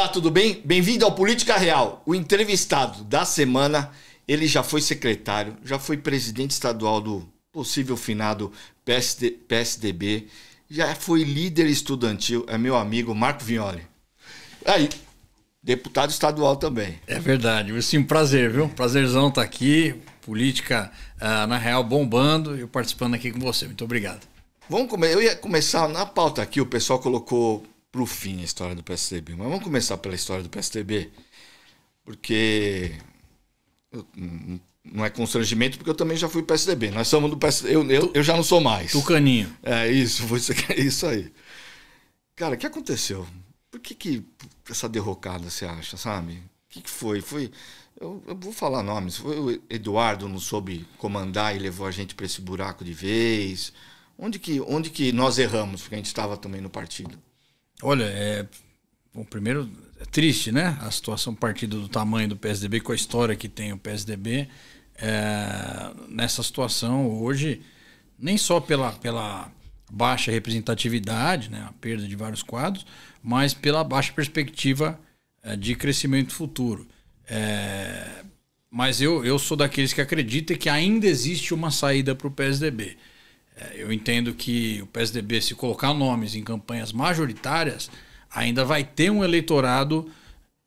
Olá, tudo bem? Bem-vindo ao Política Real. O entrevistado da semana, ele já foi secretário, já foi presidente estadual do possível finado PSDB, já foi líder estudantil, é meu amigo Marco Vignoli. Aí, deputado estadual também. É verdade, sim, prazer, viu? Prazerzão estar aqui, política na Real bombando e eu participando aqui com você. Muito obrigado. Eu ia começar na pauta aqui, o pessoal colocou pro fim a história do PSDB, mas vamos começar pela história do PSDB, porque não é constrangimento, porque eu também já fui PSDB. Nós somos do PSDB, eu já não sou mais. Tucaninho. É isso, isso aí. Cara, o que aconteceu? Por que essa derrocada, você acha, sabe? O que foi? Eu vou falar nomes. Foi o Eduardo não soube comandar e levou a gente para esse buraco de vez? Onde que nós erramos? Porque a gente estava também no partido. Olha, bom, primeiro é triste, né? A situação partido do tamanho do PSDB, com a história que tem o PSDB. Nessa situação hoje, nem só pela baixa representatividade, né? A perda de vários quadros, mas pela baixa perspectiva de crescimento futuro. Mas eu sou daqueles que acreditam que ainda existe uma saída para o PSDB. Eu entendo que o PSDB, se colocar nomes em campanhas majoritárias, ainda vai ter um eleitorado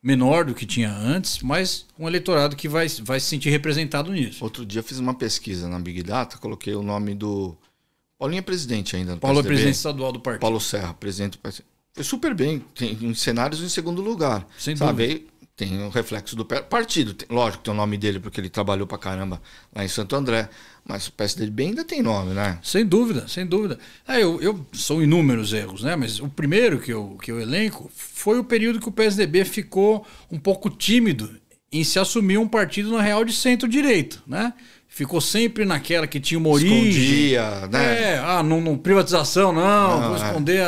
menor do que tinha antes, mas um eleitorado que vai se sentir representado nisso. Outro dia eu fiz uma pesquisa na Big Data, coloquei o nome do... Paulinho é presidente ainda do Paulo PSDB. É presidente estadual do partido. Paulo Serra, presidente do PSDB. Foi super bem, tem cenários em segundo lugar. Sem dúvida. Tem o reflexo do partido. Lógico, tem o nome dele porque ele trabalhou pra caramba lá em Santo André. Mas o PSDB ainda tem nome, né? Sem dúvida, sem dúvida. São inúmeros erros, né? Mas o primeiro que eu elenco foi o período que o PSDB ficou um pouco tímido em se assumir um partido na real de centro-direito, né? Ficou sempre naquela que tinha uma origem. Escondia, né? Não privatização, não vou esconder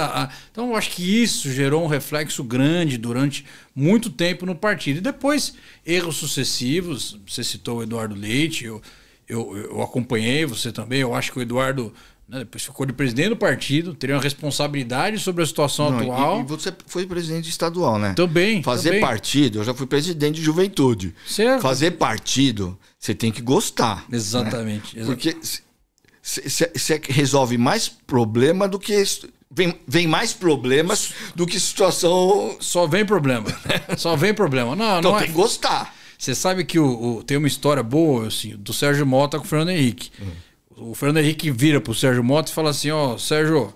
Então, eu acho que isso gerou um reflexo grande durante muito tempo no partido. E depois, erros sucessivos, você citou o Eduardo Leite, eu acompanhei, você também, eu acho que o Eduardo, né, depois ficou de presidente do partido, teria uma responsabilidade sobre a situação atual. E você foi presidente estadual, né? Também. Fazer partido, eu já fui presidente de juventude. Certo. Fazer partido, você tem que gostar. Exatamente. Né? Porque você resolve mais problema do que... Vem mais problemas do que situação... Só vem problema. Só vem problema. Então tem que gostar. Você sabe que tem uma história boa assim, do Sérgio Mota com o Fernando Henrique. O Fernando Henrique vira pro Sérgio Mota e fala assim: Sérgio,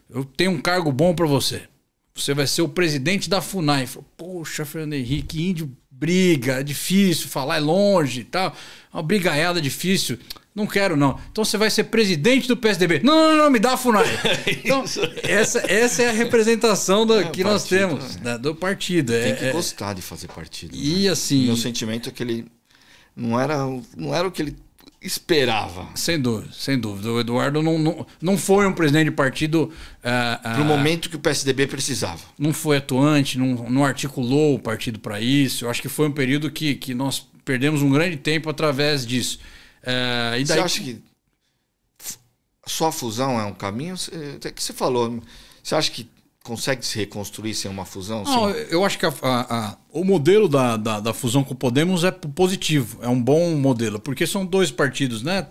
eu tenho um cargo bom para você. Você vai ser o presidente da FUNAI. Falei, poxa, Fernando Henrique, índio briga, é difícil falar, é longe e tal. Uma brigaiada difícil. Não quero, não. Então você vai ser presidente do PSDB. Não, me dá a FUNAI. Então, essa é a representação que nós temos do partido. Tem que gostar de fazer partido. E assim... Meu sentimento é que ele não era o que ele esperava. Sem dúvida, sem dúvida. O Eduardo não foi um presidente de partido... Para o momento que o PSDB precisava. Não foi atuante, não articulou o partido para isso. Eu acho que foi um período que nós perdemos um grande tempo através disso. E daí... Você acha que só a fusão é um caminho? O que você falou? Você acha que consegue se reconstruir sem uma fusão? Não, eu acho que o modelo da fusão com o Podemos é positivo, é um bom modelo, porque são dois partidos, né,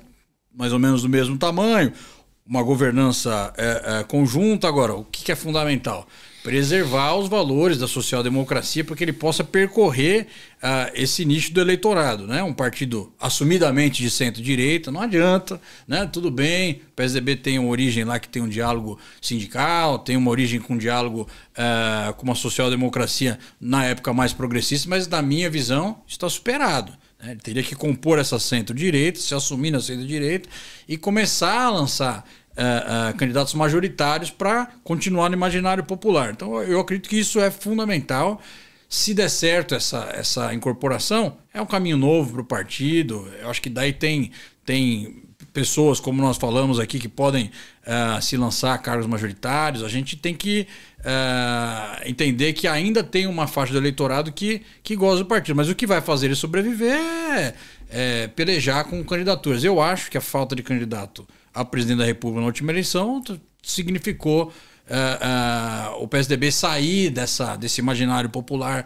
mais ou menos do mesmo tamanho, uma governança conjunta. Agora, o que é fundamental? Preservar os valores da social-democracia para que ele possa percorrer esse nicho do eleitorado, né? Um partido assumidamente de centro-direita, não adianta, né? Tudo bem, o PSDB tem uma origem lá que tem um diálogo sindical, tem uma origem com um diálogo com uma social-democracia na época mais progressista, mas na minha visão está superado. Ele teria que compor essa centro-direita, se assumir na centro-direita e começar a lançar candidatos majoritários para continuar no imaginário popular. Então eu acredito que isso é fundamental. Se der certo essa incorporação, é um caminho novo para o partido. Eu acho que daí tem pessoas, como nós falamos aqui, que podem se lançar a cargos majoritários. A gente tem que entender que ainda tem uma faixa do eleitorado que gosta do partido. Mas o que vai fazer ele sobreviver é pelejar com candidaturas. Eu acho que a falta de candidato a presidente da República na última eleição significou o PSDB sair desse imaginário popular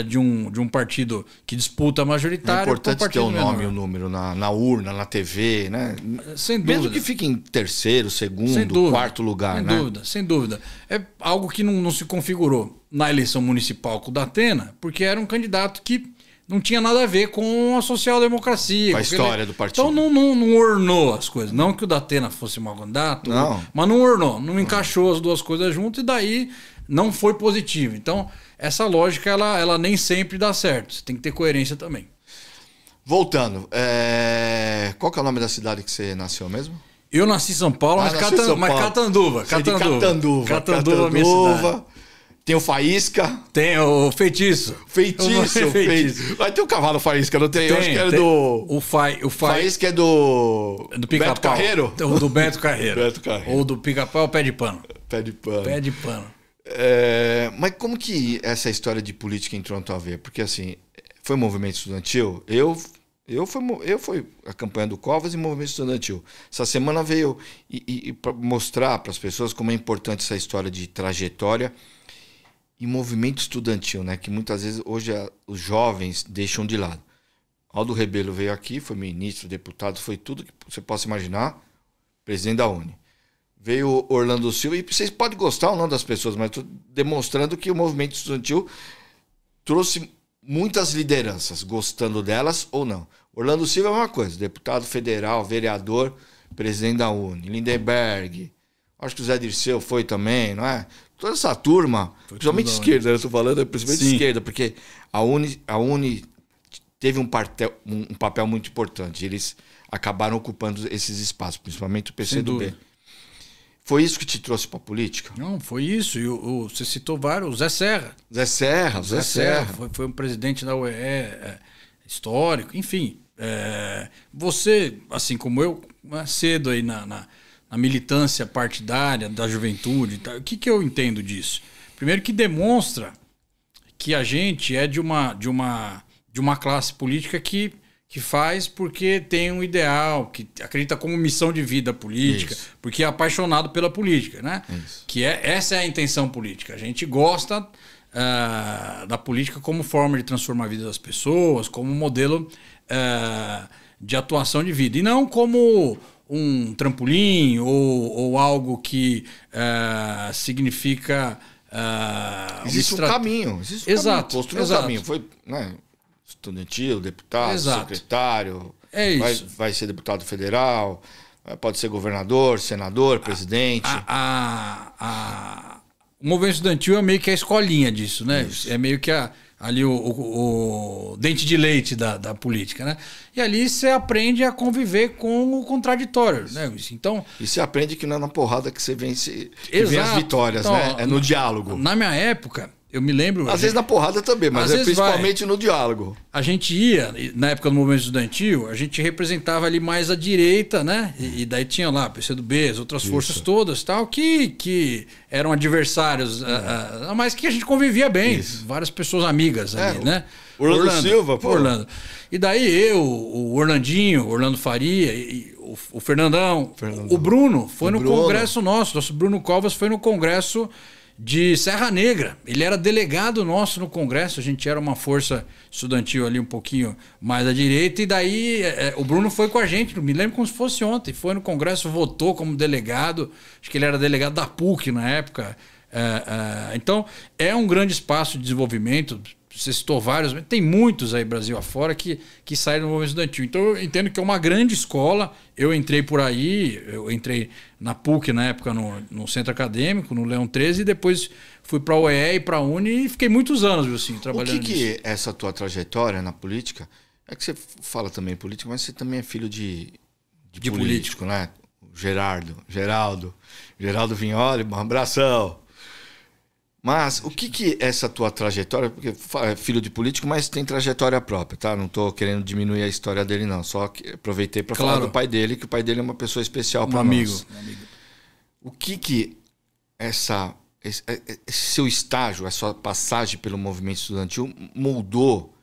de um partido que disputa majoritário. É importante ter o nome e o número na urna, na TV, né? Sem dúvida. Mesmo que fique em terceiro, segundo, quarto lugar, né? Sem dúvida, sem dúvida. É algo que não se configurou na eleição municipal com o Datena, porque era um candidato que não tinha nada a ver com a social-democracia. Com a história do partido. Então não ornou as coisas. Não que o Datena fosse mau candidato, mas não ornou, não encaixou as duas coisas juntas e daí não foi positivo. Então, essa lógica, ela nem sempre dá certo. Você tem que ter coerência também. Voltando, qual que é o nome da cidade que você nasceu mesmo? Eu nasci em São Paulo, mas Catanduva. Catanduva, minha cidade. Tem o Faísca. Tem o Feitiço. Feitiço. Vai ter o cavalo Faísca, não tem? Eu acho que era do... O Faísca é do Beto Carreiro? Do Beto Carreiro. Beto Carreiro. Ou do Pica-Pau, Pé de Pano. Pé de Pano. Pé de Pano. Mas como que essa história de política entrou na tua vida? Porque assim, foi um movimento estudantil. Eu fui a campanha do Covas e movimento estudantil. Essa semana veio para mostrar para as pessoas como é importante essa história de trajetória e movimento estudantil, né? Que muitas vezes hoje os jovens deixam de lado. Aldo Rebelo veio aqui, foi ministro, deputado, foi tudo que você possa imaginar, presidente da Uni. Veio Orlando Silva, e vocês podem gostar ou não das pessoas, mas estou demonstrando que o movimento estudantil trouxe muitas lideranças, gostando delas ou não. Orlando Silva é uma coisa, deputado federal, vereador, presidente da Uni. Lindenberg, acho que o Zé Dirceu foi também, não é? Toda essa turma, principalmente esquerda, eu estou falando, principalmente esquerda, porque a Uni teve um papel muito importante. Eles acabaram ocupando esses espaços, principalmente o PCdoB. Foi isso que te trouxe para a política? Não, foi isso. E você citou vários. O Zé Serra. Zé Serra. Foi um presidente da UE histórico, enfim. Você, assim como eu, cedo aí na militância partidária da juventude, tá? O que eu entendo disso? Primeiro que demonstra que a gente é de uma classe política que faz porque tem um ideal, que acredita como missão de vida política, porque é apaixonado pela política, né? Essa é a intenção política. A gente gosta da política como forma de transformar a vida das pessoas, como modelo de atuação de vida, e não como um trampolim ou algo que significa... existe um caminho. Exato. Construiu um caminho. Foi, né, estudantil, deputado, secretário, vai ser deputado federal, pode ser governador, senador, presidente. O movimento estudantil é meio que a escolinha disso, né? Isso. É meio que ali o dente de leite da política, né? E ali você aprende a conviver com o contraditório, né? Então, e você aprende que não é na porrada que você vence, que vem as vitórias, então, né? É no diálogo. Na minha época, eu me lembro... Às vezes na porrada também, mas principalmente no diálogo. A gente ia, na época do movimento estudantil, a gente representava ali mais a direita, né? E daí tinha lá PCdoB, as outras forças todas, tal, que eram adversários, mas que a gente convivia bem. Várias pessoas amigas ali, né? Orlando Silva, pô. Orlando. E daí o Orlandinho, Orlando Faria, o Fernandão, o Bruno, foi no congresso nosso Bruno Covas foi no congresso de Serra Negra. Ele era delegado nosso no Congresso, a gente era uma força estudantil ali um pouquinho mais à direita, e daí o Bruno foi com a gente, me lembro como se fosse ontem, foi no Congresso, votou como delegado, acho que ele era delegado da PUC na época. Então, é um grande espaço de desenvolvimento. Você citou vários, tem muitos aí Brasil afora que saíram do movimento estudantil. Então eu entendo que é uma grande escola. Eu entrei por aí, eu entrei na PUC na época no centro acadêmico, no Leão 13, e depois fui para a UE e para a Uni e fiquei muitos anos, assim, trabalhando. O que essa tua trajetória na política, é que você fala também política, mas você também é filho de político, né? Geraldo Vignoli, um abração. Mas o que essa tua trajetória, porque é filho de político, mas tem trajetória própria, tá? Não estou querendo diminuir a história dele, não. Só que aproveitei para falar do pai dele, que o pai dele é uma pessoa especial para nós. Um amigo. O que esse seu estágio, a sua passagem pelo movimento estudantil moldou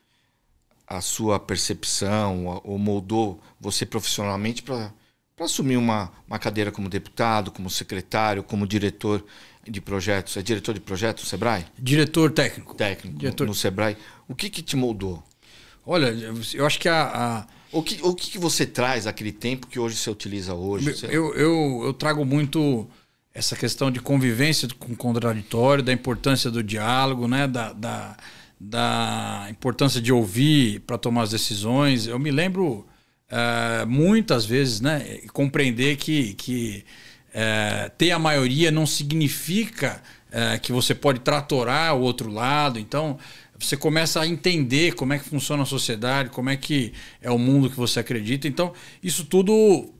a sua percepção ou moldou você profissionalmente para para assumir uma cadeira como deputado, como secretário, como diretor de projetos? É diretor de projetos no Sebrae? Diretor técnico. Técnico no Sebrae. O que te moldou? Olha, eu acho que O que você traz daquele tempo que hoje você utiliza hoje? Eu trago muito essa questão de convivência com o contraditório, da importância do diálogo, né? Da importância de ouvir para tomar as decisões. Eu me lembro muitas vezes, né? Compreender que ter a maioria não significa que você pode tratorar o outro lado. Então, você começa a entender como é que funciona a sociedade, como é que é o mundo que você acredita. Então, isso tudo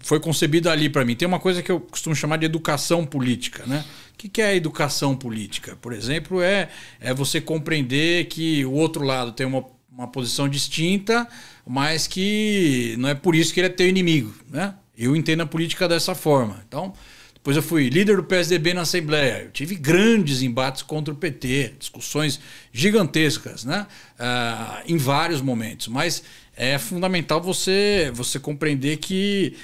foi concebido ali para mim. Tem uma coisa que eu costumo chamar de educação política, né? O que é a educação política? Por exemplo, é você compreender que o outro lado tem uma posição distinta, mas que não é por isso que ele é teu inimigo, né? Eu entendo a política dessa forma. Então, depois eu fui líder do PSDB na Assembleia. Eu tive grandes embates contra o PT, discussões gigantescas, né? Em vários momentos. Mas é fundamental você compreender que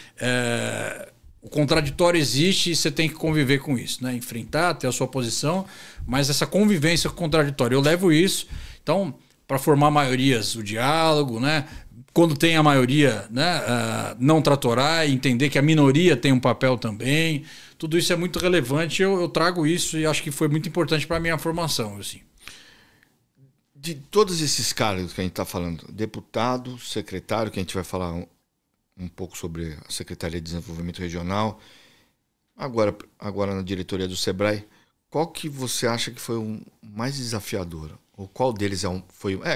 o contraditório existe e você tem que conviver com isso, né? Enfrentar, ter a sua posição, mas essa convivência com o contraditório. Eu levo isso. Então, para formar maiorias, o diálogo, né? Quando tem a maioria, né, não tratorar, entender que a minoria tem um papel também. Tudo isso é muito relevante. Eu trago isso e acho que foi muito importante para a minha formação. Assim. De todos esses cargos que a gente está falando, deputado, secretário, que a gente vai falar um pouco sobre a Secretaria de Desenvolvimento Regional, agora na diretoria do Sebrae, qual que você acha que foi o mais desafiador? Ou qual deles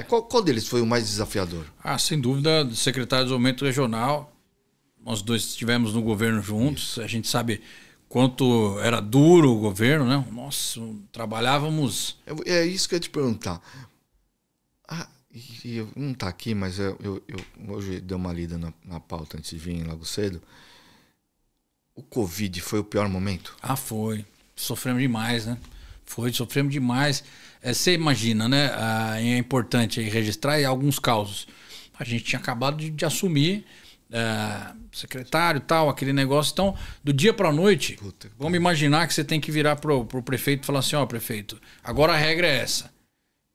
qual deles foi o mais desafiador? Sem dúvida, o secretário de Desenvolvimento Regional. Nós dois estivemos no governo juntos. Isso. A gente sabe quanto era duro o governo, né? Nossa, trabalhávamos... É isso que eu ia te perguntar. E não está aqui, mas eu hoje dei uma lida na pauta antes de vir em Lago Cedo. O Covid foi o pior momento? Foi. Sofremos demais, né? Sofremos demais. Você imagina, né? É importante registrar alguns causos. A gente tinha acabado de assumir secretário e tal, aquele negócio. Então, do dia para a noite, vamos imaginar que você tem que virar pro prefeito e falar assim, prefeito, agora a regra é essa.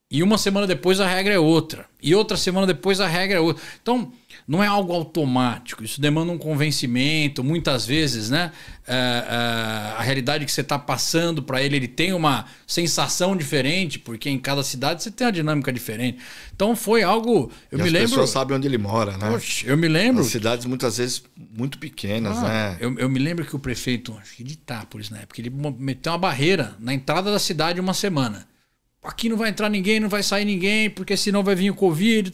E uma semana depois a regra é outra. E outra semana depois a regra é outra. Então, não é algo automático. Isso demanda um convencimento. Muitas vezes, né? A realidade que você está passando para ele tem uma sensação diferente, porque em cada cidade você tem uma dinâmica diferente. Então, foi algo... As pessoas sabem onde ele mora, né? Poxa, eu me lembro... As cidades, muitas vezes, muito pequenas, né? Eu me lembro que o prefeito, acho que de Itápolis, na época, ele meteu uma barreira na entrada da cidade uma semana. Aqui não vai entrar ninguém, não vai sair ninguém, porque senão vai vir o Covid.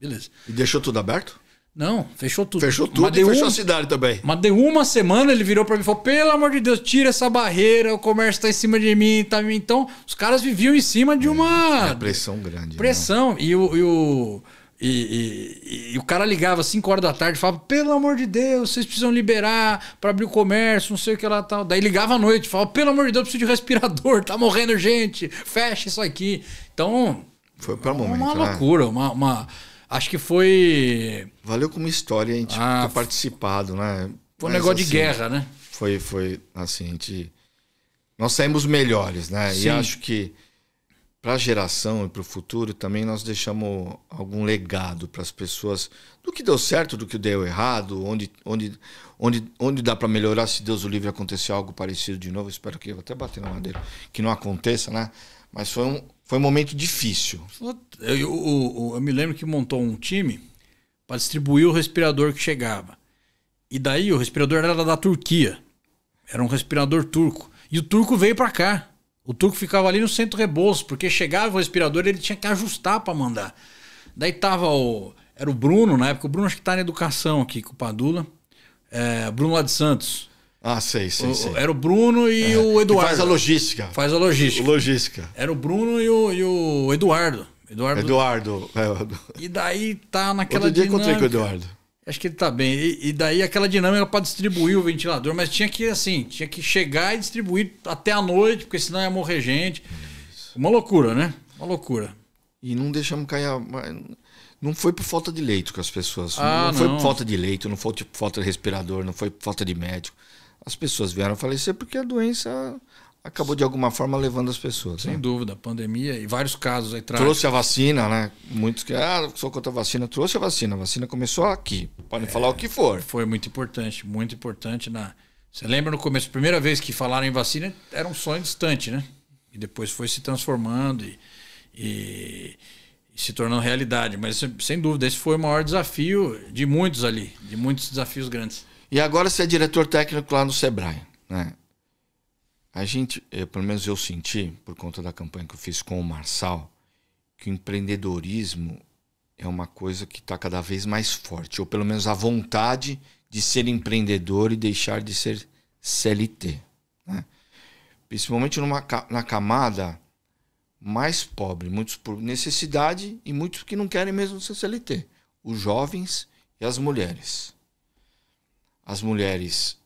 Beleza. E deixou tudo aberto? Não, fechou tudo. Fechou tudo e fechou a cidade também. Mas deu uma semana, ele virou pra mim e falou, pelo amor de Deus, tira essa barreira, o comércio tá em cima de mim. Tá... Então, os caras viviam em cima de uma... pressão grande. Pressão. Né? E o cara ligava às 5 horas da tarde e falava, pelo amor de Deus, vocês precisam liberar para abrir o comércio, não sei o que lá tal. Daí ligava à noite, falava, pelo amor de Deus, eu preciso de respirador, tá morrendo gente, fecha isso aqui. Então, foi para momento, uma loucura, acho que foi... Valeu como história a gente ter participado, né? Foi um negócio de guerra, né? Foi assim, nós saímos melhores, né? Sim. E acho que para a geração e para o futuro também nós deixamos algum legado para as pessoas do que deu certo, do que deu errado, onde dá para melhorar, se Deus o livre acontecer algo parecido de novo. Espero que, eu vou até bater na madeira, que não aconteça, né? Mas foi um momento difícil. Eu me lembro que montou um time para distribuir o respirador que chegava. E daí o respirador era da Turquia. Era um respirador turco. E o turco veio para cá. O turco ficava ali no centro Rebouças, porque chegava o respirador e ele tinha que ajustar para mandar. Daí tava era o Bruno, na época. O Bruno acho que tá na educação aqui com o Padula. Bruno lá de Santos. Sei. Era o Bruno e o Eduardo. Faz a logística. Logística. Era o Bruno e o Eduardo. Eduardo. E daí tá naquela Outro dia dinâmica. Encontrei com o Eduardo. Acho que ele tá bem. E daí aquela dinâmica para distribuir o ventilador, mas tinha que chegar e distribuir até a noite, porque senão ia morrer gente. Isso. Uma loucura, né? Uma loucura. E não deixamos cair Não foi por falta de leito com as pessoas. Ah, não foi não. por falta de leito, não foi por falta de respirador, não foi por falta de médico. As pessoas vieram a falecer porque a doença acabou de alguma forma levando as pessoas. Sem né? dúvida, pandemia e vários casos aí traz. Trouxe a vacina, né? Muitos que, sou contra a vacina, trouxe a vacina. A vacina começou aqui. Podem falar o que for. Foi muito importante, muito importante. Você lembra no começo, a primeira vez que falaram em vacina, era um sonho distante, né? E depois foi se transformando e se tornando realidade. Mas, sem dúvida, esse foi o maior desafio de muitos ali, de muitos desafios grandes. E agora você é diretor técnico lá no Sebrae, né? A gente, pelo menos eu senti, por conta da campanha que eu fiz com o Marçal, que o empreendedorismo é uma coisa que está cada vez mais forte, ou pelo menos a vontade de ser empreendedor e deixar de ser CLT. Né? Principalmente na camada mais pobre, muitos por necessidade e muitos que não querem mesmo ser CLT. Os jovens e as mulheres. As mulheres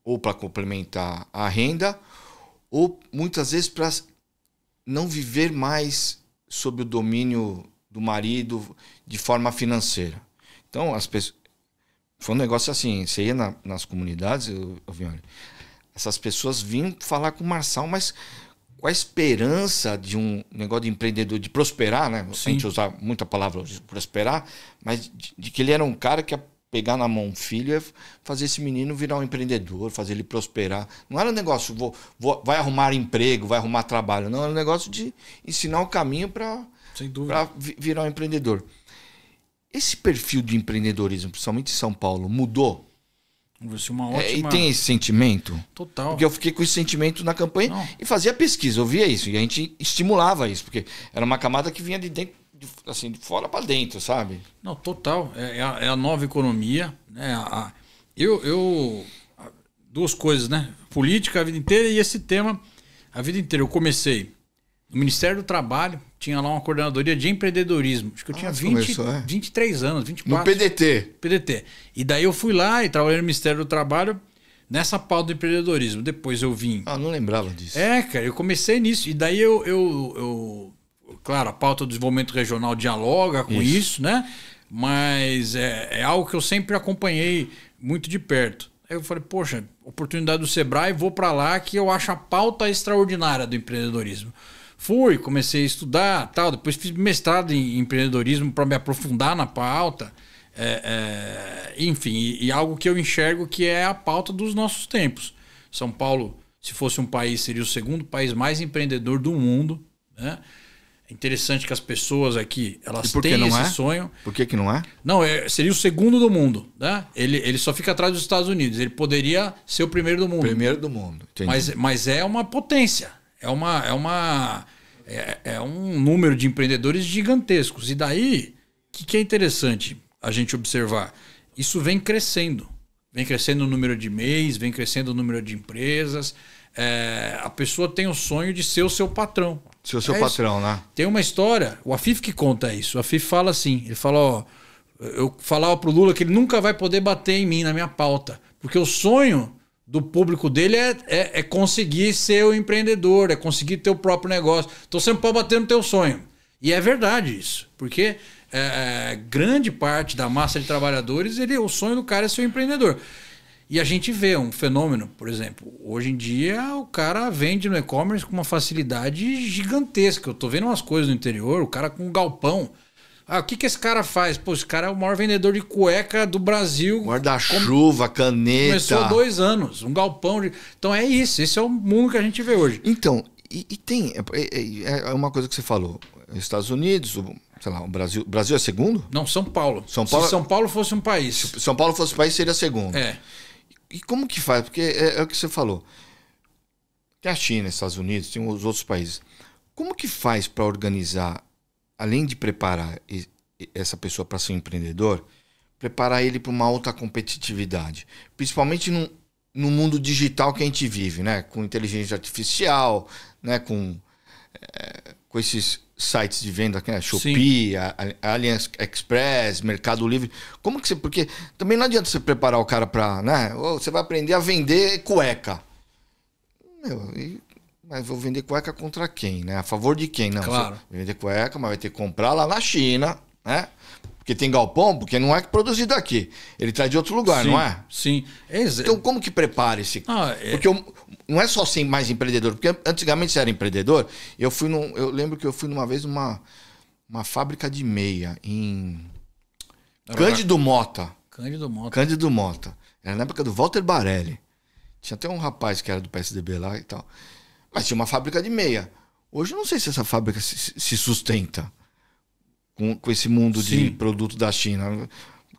ou para complementar a renda, ou muitas vezes para não viver mais sob o domínio do marido de forma financeira. Então, as pessoas... Foi um negócio assim, você ia nas comunidades, eu vi, olha, essas pessoas vinham falar com o Marçal, mas com a esperança de um negócio de empreendedor, de prosperar, né? Sim. A gente usa muita palavra de prosperar, mas de que ele era um cara que ia pegar na mão um filho e fazer esse menino virar um empreendedor, fazer ele prosperar. Não era um negócio, vai arrumar emprego, vai arrumar trabalho. Não, era um negócio de ensinar o caminho para virar um empreendedor. Esse perfil de empreendedorismo, principalmente em São Paulo, mudou? Uma ótima... E tem esse sentimento? Total. Porque eu fiquei com esse sentimento na campanha e fazia pesquisa, eu via isso. E a gente estimulava isso, porque era uma camada que vinha de dentro, assim, de fora para dentro, sabe? Não, total. É a nova economia. Né? Duas coisas, né? Política a vida inteira e esse tema a vida inteira. Eu comecei no Ministério do Trabalho, tinha lá uma coordenadoria de empreendedorismo. Acho que eu tinha 23 anos, 24. No PDT. PDT. E daí eu fui lá e trabalhei no Ministério do Trabalho nessa pauta do empreendedorismo. Depois eu vim... não lembrava disso. Cara, eu comecei nisso. E daí claro, a pauta do desenvolvimento regional dialoga com isso, né? Mas é algo que eu sempre acompanhei muito de perto. Aí eu falei, poxa, oportunidade do Sebrae, vou para lá que eu acho a pauta extraordinária do empreendedorismo. Fui, comecei a estudar, tal, depois fiz mestrado em empreendedorismo para me aprofundar na pauta. Enfim, e algo que eu enxergo que é a pauta dos nossos tempos. São Paulo, se fosse um país, seria o segundo país mais empreendedor do mundo, né? É interessante que as pessoas aqui, elas têm esse sonho. Por que não é? Não, seria o segundo do mundo, né? Ele só fica atrás dos Estados Unidos. Ele poderia ser o primeiro do mundo. Primeiro do mundo, entendi. Mas é uma potência. É um número de empreendedores gigantescos. E daí, o que é interessante a gente observar? Isso vem crescendo. Vem crescendo o número de MEIs, vem crescendo o número de empresas. A pessoa tem o sonho de ser o seu patrão. Ser o seu patrão, né? Tem uma história, o Afif que conta isso. O Afif fala assim, ele fala, eu falava pro Lula que ele nunca vai poder bater em mim na minha pauta. Porque o sonho do público dele é conseguir ser o empreendedor, é conseguir ter o próprio negócio. Então você não pode bater no teu sonho. E é verdade isso. Porque grande parte da massa de trabalhadores, o sonho do cara é ser um empreendedor. E a gente vê um fenômeno, por exemplo, hoje em dia o cara vende no e-commerce com uma facilidade gigantesca. Eu tô vendo umas coisas no interior, o cara com um galpão. O que esse cara faz? Pô, esse cara é o maior vendedor de cueca do Brasil. Guarda-chuva, caneta. Começou há 2 anos, um galpão. Então é isso, esse é o mundo que a gente vê hoje. Então, e tem, uma coisa que você falou, Estados Unidos, sei lá, o Brasil é segundo? Não, São Paulo. São Paulo. Se São Paulo fosse um país. Se São Paulo fosse um país, seria segundo. E como que faz? Porque é o que você falou. Tem a China, Estados Unidos, tem os outros países. Como que faz para organizar, além de preparar essa pessoa para ser um empreendedor, preparar ele para uma alta competitividade? Principalmente no mundo digital que a gente vive, né? Com inteligência artificial, né? Com esses sites de venda, né? Shopee, AliExpress, Mercado Livre. Como que você... Porque também não adianta você preparar o cara para... Né? Você vai aprender a vender cueca. Mas vou vender cueca contra quem? Né? A favor de quem? Não, claro. Você vai vender cueca, mas vai ter que comprar lá na China. né? Porque tem galpão, porque não é produzido aqui. Ele traz de outro lugar, sim, não é? Sim. Então, como que prepara esse... Porque não é só ser mais empreendedor. Porque antigamente você era empreendedor. Eu lembro que eu fui numa vez numa fábrica de meia em Cândido Mota. Cândido Mota. Era na época do Walter Barelli. Tinha até um rapaz que era do PSDB lá e tal. Mas tinha uma fábrica de meia. Hoje eu não sei se essa fábrica se sustenta com esse mundo de produto da China.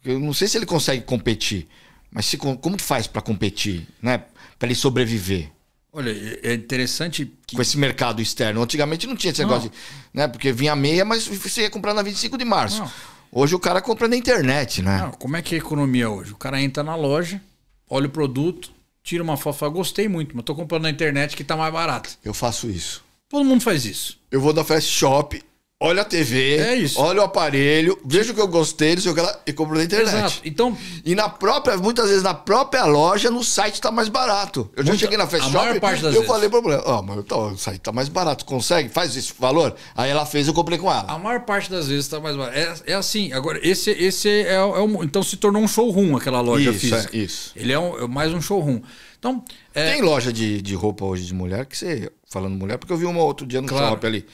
Eu não sei se ele consegue competir. Mas como que faz para competir, né? Para ele sobreviver? Olha, é interessante que... Com esse mercado externo. Antigamente não tinha esse negócio de... Né? Porque vinha meia, mas você ia comprar na 25 de março. Não. Hoje o cara compra na internet, né? Não, como é que é a economia hoje? O cara entra na loja, olha o produto, tira uma foto e fala, gostei muito, mas tô comprando na internet que tá mais barato. Eu faço isso. Todo mundo faz isso. Eu vou na Fast Shop... Olha a TV, olha o aparelho, veja o que eu gostei, e compro na internet. Exato. Então, e muitas vezes na própria loja, no site tá mais barato. Eu já cheguei na Fast Shop, eu falei pra mulher, mas o site tá mais barato, consegue? Faz esse valor? Aí ela fez, eu comprei com ela. A maior parte das vezes tá mais barato. É assim, agora, esse então se tornou um showroom aquela loja física. Isso. Ele é mais um showroom. Então, tem loja de roupa hoje de mulher, que você, falando mulher, porque eu vi uma outro dia no shopping ali.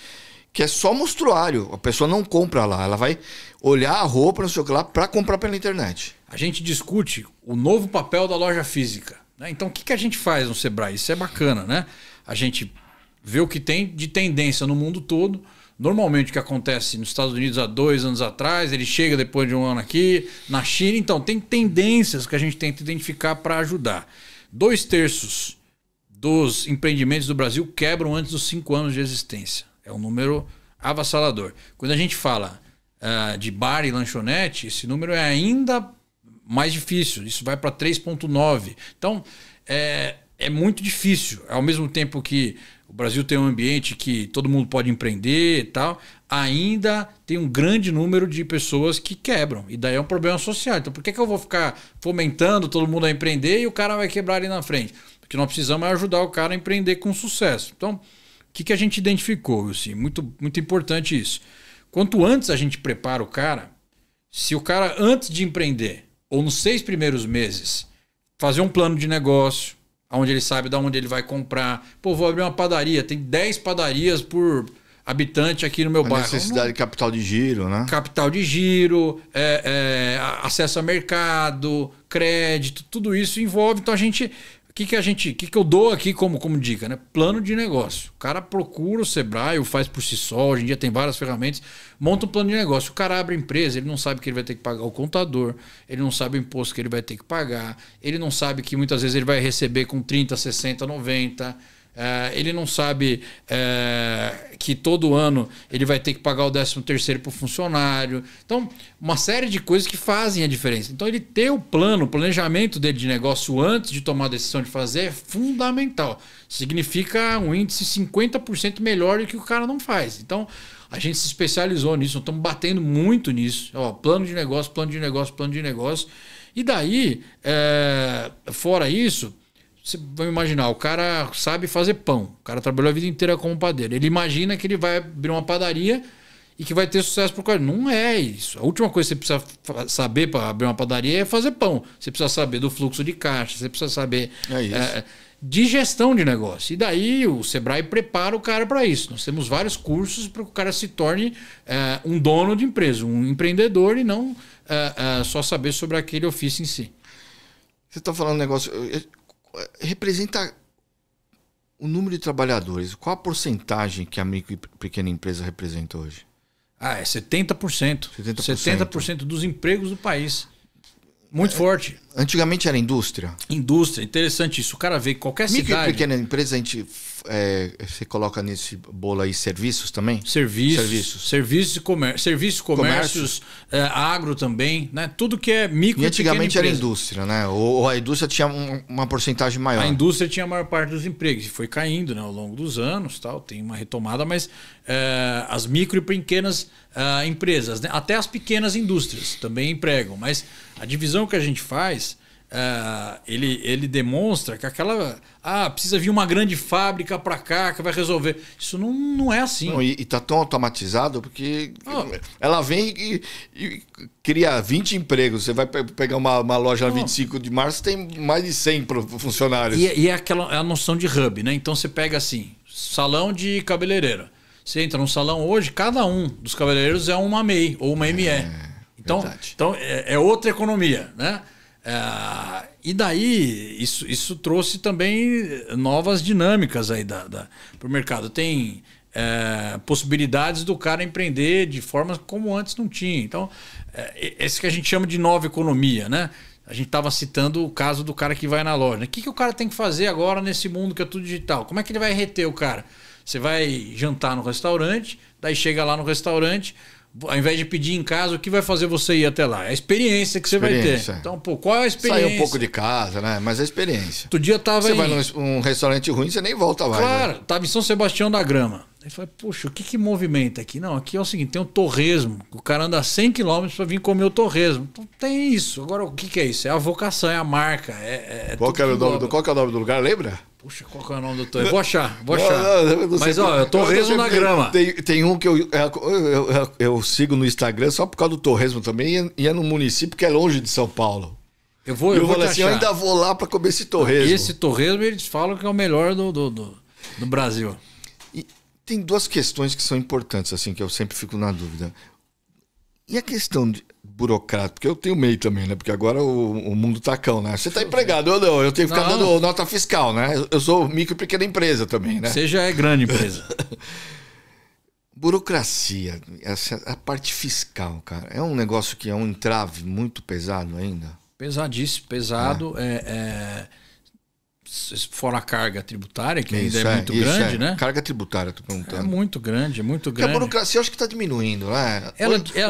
Que é só mostruário. A pessoa não compra lá. Ela vai olhar a roupa, não sei o que lá, para comprar pela internet. A gente discute o novo papel da loja física, né? Então, o que a gente faz no Sebrae? Isso é bacana, né? A gente vê o que tem de tendência no mundo todo. Normalmente, o que acontece nos Estados Unidos há 2 anos atrás, ele chega depois de 1 ano aqui, na China. Então, tem tendências que a gente tenta identificar para ajudar. 2/3 dos empreendimentos do Brasil quebram antes dos 5 anos de existência. É um número avassalador. Quando a gente fala de bar e lanchonete, esse número é ainda mais difícil. Isso vai para 3,9. Então, é muito difícil. Ao mesmo tempo que o Brasil tem um ambiente que todo mundo pode empreender e tal, ainda tem um grande número de pessoas que quebram. E daí é um problema social. Então, por que eu vou ficar fomentando todo mundo a empreender e o cara vai quebrar ali na frente? Porque nós precisamos ajudar o cara a empreender com sucesso. Então, o que a gente identificou? Assim, muito, muito importante isso. Quanto antes a gente prepara o cara, se o cara antes de empreender, ou nos 6 primeiros meses, fazer um plano de negócio, onde ele sabe de onde ele vai comprar. Pô, vou abrir uma padaria, tem 10 padarias por habitante aqui no meu bairro. Necessidade de capital de giro, né? Capital de giro, acesso a mercado, crédito, tudo isso envolve. Então a gente... O que eu dou aqui como dica, né? Plano de negócio. O cara procura o Sebrae, ou faz por si só, hoje em dia tem várias ferramentas, monta um plano de negócio. O cara abre a empresa, ele não sabe que ele vai ter que pagar o contador, ele não sabe o imposto que ele vai ter que pagar, ele não sabe que muitas vezes ele vai receber com 30, 60, 90. Ele não sabe que todo ano ele vai ter que pagar o 13º para o funcionário. Então, uma série de coisas que fazem a diferença. Então, ele ter o planejamento dele de negócio antes de tomar a decisão de fazer é fundamental. Significa um índice 50% melhor do que o cara não faz. Então, a gente se especializou nisso, nós estamos batendo muito nisso. Plano de negócio, plano de negócio, plano de negócio. E daí, fora isso... Você vai imaginar, o cara sabe fazer pão. O cara trabalhou a vida inteira como padeiro. Ele imagina que ele vai abrir uma padaria e que vai ter sucesso por causa. Não é isso. A última coisa que você precisa saber para abrir uma padaria é fazer pão. Você precisa saber do fluxo de caixa, você precisa saber de gestão de negócio. E daí o Sebrae prepara o cara para isso. Nós temos vários cursos para que o cara se torne um dono de empresa, um empreendedor e não só saber sobre aquele ofício em si. Você está falando um negócio... Representa o número de trabalhadores. Qual a porcentagem que a micro e pequena empresa representa hoje? É 70%. 70% dos empregos do país. Muito forte. Antigamente era indústria? Indústria, interessante isso. O cara vê qualquer cidade... Micro e pequena empresa, a gente... você coloca nesse bolo aí serviços também? Serviços e comércio. Serviços, comércios, agro também, né? Tudo que é micro e antigamente era indústria, né? Ou a indústria tinha uma porcentagem maior? A indústria tinha a maior parte dos empregos. E foi caindo, né, ao longo dos anos, tal. Tem uma retomada, mas as micro e pequenas empresas, né? Até as pequenas indústrias também empregam. Mas a divisão que a gente faz ele demonstra que precisa vir uma grande fábrica para cá que vai resolver. Isso não é assim. Não, e está tão automatizado porque ela vem e cria 20 empregos. Você vai pegar uma loja na 25 de março, tem mais de 100 funcionários. E é a noção de hub, né? Então você pega assim, salão de cabeleireiro. Você entra num salão hoje, cada um dos cabeleireiros é uma MEI ou uma ME. Então é outra economia, né? E daí isso trouxe também novas dinâmicas aí para o mercado. Tem possibilidades do cara empreender de formas como antes não tinha. Então, esse que a gente chama de nova economia, né? A gente estava citando o caso do cara que vai na loja. O que o cara tem que fazer agora nesse mundo que é tudo digital? Como é que ele vai reter o cara? Você vai jantar no restaurante, daí chega lá no restaurante, ao invés de pedir em casa, o que vai fazer você ir até lá? É a experiência que você vai ter. Então, qual é a experiência? Sai um pouco de casa, né? Mas é a experiência. Outro dia você vai num restaurante ruim, você nem volta mais. Claro, né? Tava em São Sebastião da Grama. Aí falei, puxa, o que movimenta aqui? Não, aqui é o seguinte, tem um torresmo. O cara anda 100 km para vir comer o torresmo. Então tem isso. Agora, o que é isso? É a vocação, é a marca. Qual que é o nome do lugar, lembra? Puxa, qual que é o nome do torresmo? Vou achar. Não, mas, é o torresmo na Grama. Tem um que eu sigo no Instagram só por causa do torresmo também. E é no município que é longe de São Paulo. Eu vou assim, eu ainda vou lá para comer esse torresmo. Esse torresmo, eles falam que é o melhor do Brasil. E tem duas questões que são importantes, assim, que eu sempre fico na dúvida. E a questão de burocrática, porque eu tenho MEI também, né? Porque agora o mundo tá cão, né? Você tá empregado, eu não, eu tenho que ficar dando nota fiscal, né? Eu sou micro e pequena empresa também, né? Você já é grande empresa. Burocracia, a parte fiscal, cara, é um negócio que é um entrave muito pesado ainda? Pesadíssimo, pesado. Fora a carga tributária, que ainda é muito grande, né? Carga tributária, tô perguntando. É muito grande, é muito grande. Porque a burocracia eu acho que está diminuindo, né?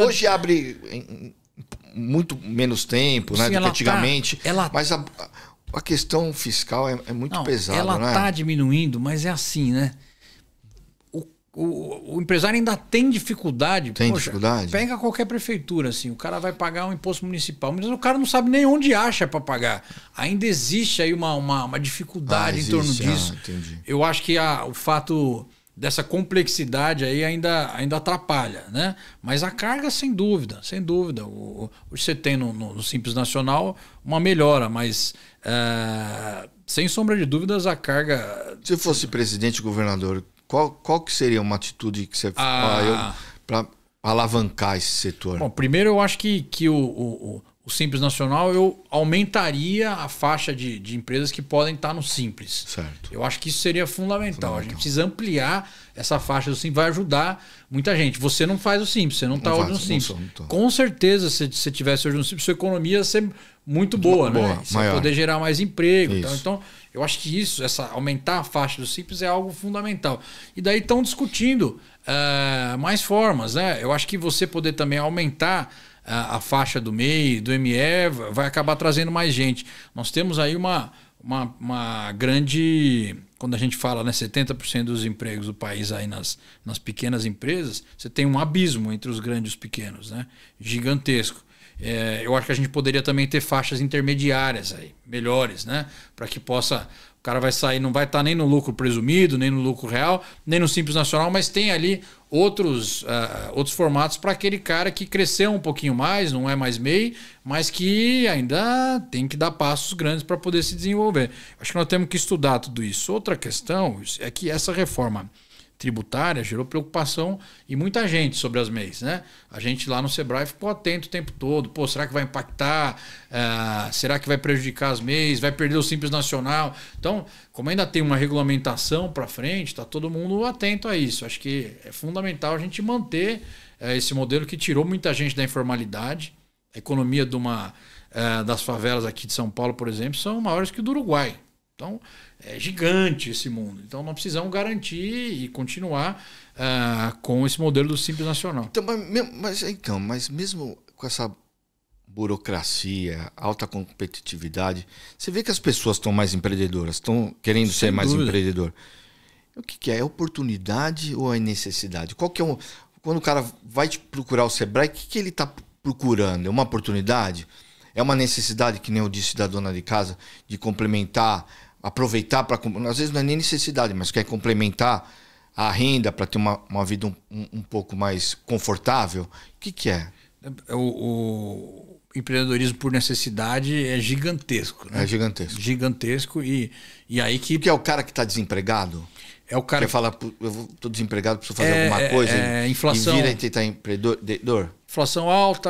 Hoje abre muito menos tempo, né? Do que antigamente. Mas a questão fiscal é muito pesada, ela né? Ela está diminuindo, mas é assim, né? O empresário ainda tem dificuldade. Tem dificuldade? Pega qualquer prefeitura, assim, o cara vai pagar um imposto municipal, mas o cara não sabe nem onde acha para pagar. Ainda existe aí uma dificuldade em torno disso. Entendi. Eu acho que o fato dessa complexidade aí ainda atrapalha, né? Mas a carga, sem dúvida, sem dúvida. Hoje você tem no Simples Nacional uma melhora, mas sem sombra de dúvidas a carga... Se fosse presidente e governador, qual que seria uma atitude que você para alavancar esse setor? Bom, primeiro eu acho que o Simples Nacional eu aumentaria a faixa de empresas que podem estar no Simples. Certo. Eu acho que isso seria fundamental. A gente precisa ampliar essa faixa do Simples, vai ajudar muita gente. Você não faz o Simples, você não está hoje no Simples. Com certeza, se você tivesse hoje no Simples, sua economia ia ser muito boa, né? Você vai poder gerar mais emprego. Então, eu acho que aumentar a faixa do Simples é algo fundamental. E daí estão discutindo mais formas, né? Eu acho que você poder também aumentar a faixa do MEI, do ME, vai acabar trazendo mais gente. Nós temos aí uma grande... Quando a gente fala, né, 70% dos empregos do país aí nas pequenas empresas, você tem um abismo entre os grandes e os pequenos, né? Gigantesco. Eu acho que a gente poderia também ter faixas intermediárias aí, melhores, né? Para que possa... O cara vai sair, não vai estar nem no lucro presumido, nem no lucro real, nem no Simples Nacional, mas tem ali outros formatos para aquele cara que cresceu um pouquinho mais, não é mais MEI, mas que ainda tem que dar passos grandes para poder se desenvolver. Acho que nós temos que estudar tudo isso. Outra questão é que essa reforma tributária gerou preocupação em muita gente sobre as MEIs, né? A gente lá no Sebrae ficou atento o tempo todo. Pô, será que vai impactar? Será que vai prejudicar as MEIs? Vai perder o Simples Nacional? Então, como ainda tem uma regulamentação para frente, está todo mundo atento a isso. Acho que é fundamental a gente manter esse modelo que tirou muita gente da informalidade. A economia das favelas aqui de São Paulo, por exemplo, são maiores que o do Uruguai. Então, é gigante esse mundo. Então, nós precisamos garantir e continuar com esse modelo do Simples Nacional. Então, mas mesmo com essa burocracia, alta competitividade, você vê que as pessoas estão mais empreendedoras, estão querendo ser mais empreendedor. O que é? É oportunidade ou é necessidade? Qual que é quando o cara vai te procurar o Sebrae, o que ele está procurando? É uma oportunidade? É uma necessidade, que nem eu disse da dona de casa, de complementar, aproveitar para... Às vezes não é nem necessidade, mas quer complementar a renda para ter uma vida um pouco mais confortável. O que é? O empreendedorismo por necessidade é gigantesco. Né? É gigantesco. Gigantesco. E aí que... Porque é o cara que está desempregado? É o cara que fala, eu estou desempregado, preciso fazer alguma coisa. Inflação, e vira e tentar empreendedor. Inflação alta,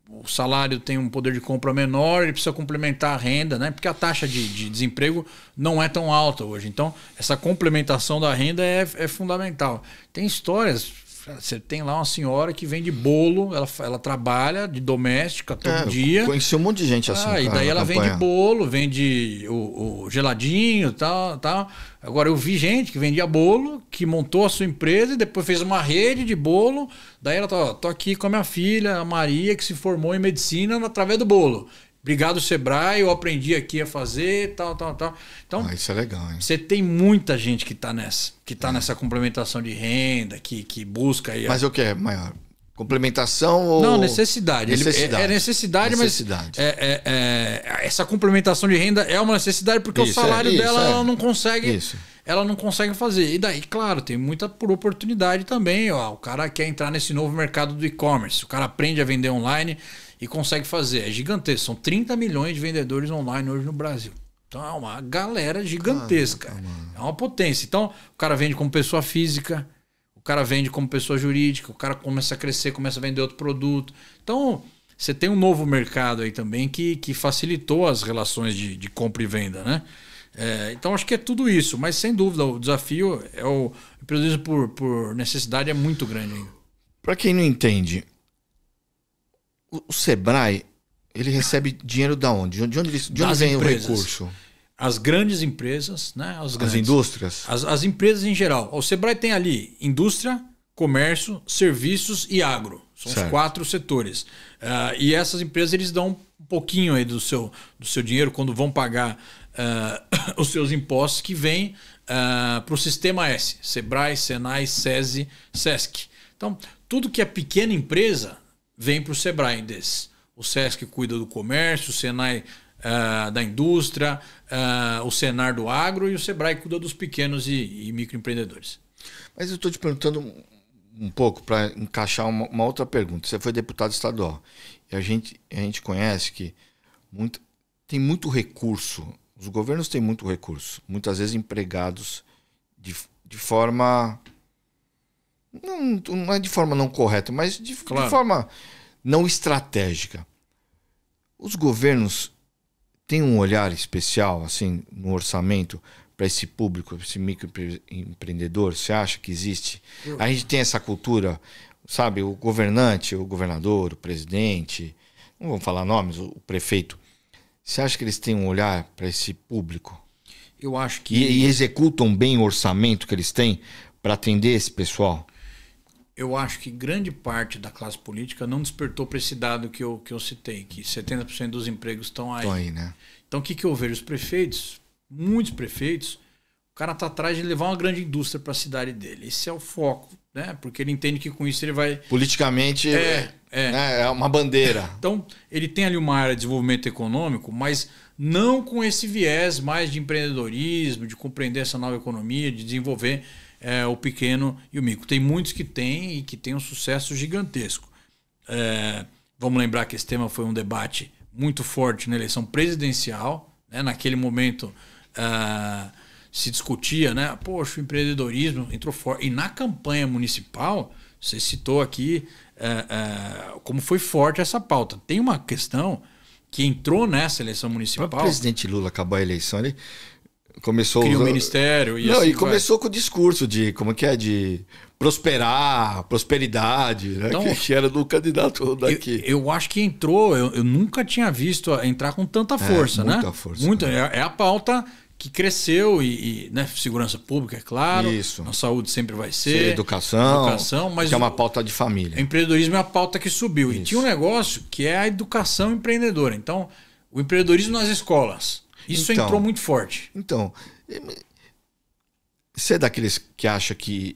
o salário tem um poder de compra menor, ele precisa complementar a renda, né? Porque a taxa de desemprego não é tão alta hoje. Então, essa complementação da renda é fundamental. Tem histórias... Você tem lá uma senhora que vende bolo, ela trabalha de doméstica todo dia. Conheci um monte de gente assim. E daí ela vende bolo, vende o geladinho e tal. Agora eu vi gente que vendia bolo, que montou a sua empresa e depois fez uma rede de bolo. Daí ela tô aqui com a minha filha, a Maria, que se formou em medicina através do bolo. Obrigado, Sebrae, eu aprendi aqui a fazer, tal. Então, isso é legal, hein? Você tem muita gente que está nessa complementação de renda, que busca aí. Mas o que é maior? Complementação ou... Não, necessidade. Necessidade. Necessidade, mas essa complementação de renda é uma necessidade porque o salário dela ela não consegue. Isso. Ela não consegue fazer. E daí, claro, tem muita por oportunidade também. Ó, o cara quer entrar nesse novo mercado do e-commerce. O cara aprende a vender online e consegue fazer. É gigantesco. São 30 milhões de vendedores online hoje no Brasil. Então é uma galera gigantesca. É uma potência. Então o cara vende como pessoa física, o cara vende como pessoa jurídica, o cara começa a crescer, começa a vender outro produto. Então você tem um novo mercado aí também que facilitou as relações de compra e venda, né? Então acho que é tudo isso. Mas sem dúvida o desafio é o empreendedorismo por necessidade é muito grande ainda. Para quem não entende, o Sebrae, ele recebe dinheiro da onde? De onde vem o recurso? As grandes empresas, né? As indústrias? As empresas em geral. O Sebrae tem ali indústria, comércio, serviços e agro. São os 4 setores. E essas empresas eles dão um pouquinho aí do seu dinheiro quando vão pagar os seus impostos que vêm para o Sistema S. Sebrae, Senai, SESI, SESC. Então, tudo que é pequena empresa vem para o Sebrae desse. O SESC cuida do comércio, o Senai da indústria, o Senar do agro e o Sebrae cuida dos pequenos e microempreendedores. Mas eu estou te perguntando um pouco para encaixar uma outra pergunta. Você foi deputado estadual e a gente conhece que tem muito recurso. Os governos têm muito recurso, muitas vezes empregados de forma... Não é de forma não correta, mas de forma não estratégica. Os governos têm um olhar especial assim no orçamento para esse público, esse microempreendedor? Você acha que existe? A gente tem essa cultura, sabe? O governante, o governador, o presidente, não vamos falar nomes, o prefeito. Você acha que eles têm um olhar para esse público? Eu acho que... E executam bem o orçamento que eles têm para atender esse pessoal? Eu acho que grande parte da classe política não despertou para esse dado que eu citei, que 70% dos empregos estão aí. Estão aí, né? Então o que eu vejo? Os prefeitos, muitos prefeitos, o cara está atrás de levar uma grande indústria para a cidade dele. Esse é o foco, né? Porque ele entende que com isso ele vai... Politicamente é uma bandeira. Então ele tem ali uma área de desenvolvimento econômico, mas não com esse viés mais de empreendedorismo, de compreender essa nova economia, de desenvolver o pequeno e o micro. Tem muitos que têm e que têm um sucesso gigantesco. Vamos lembrar que esse tema foi um debate muito forte na eleição presidencial, né? Naquele momento se discutia, né? Poxa, o empreendedorismo entrou forte. E na campanha municipal, você citou aqui como foi forte essa pauta. Tem uma questão que entrou nessa eleição municipal. O presidente Lula acabou a eleição, ele começou... Criou um ministério e assim começou com o discurso de, de prosperar, prosperidade, né? Então, que era do candidato daqui. Eu acho que entrou, eu nunca tinha visto entrar com tanta força, né? Muita força. Muita, é a pauta que cresceu né? Segurança pública, é claro. Isso. A saúde sempre vai ser. Educação, mas que é uma pauta de família. Empreendedorismo é a pauta que subiu. Isso. E tinha um negócio que é a educação empreendedora. Então, o empreendedorismo nas escolas. Isso entrou muito forte. Então, você é daqueles que acha que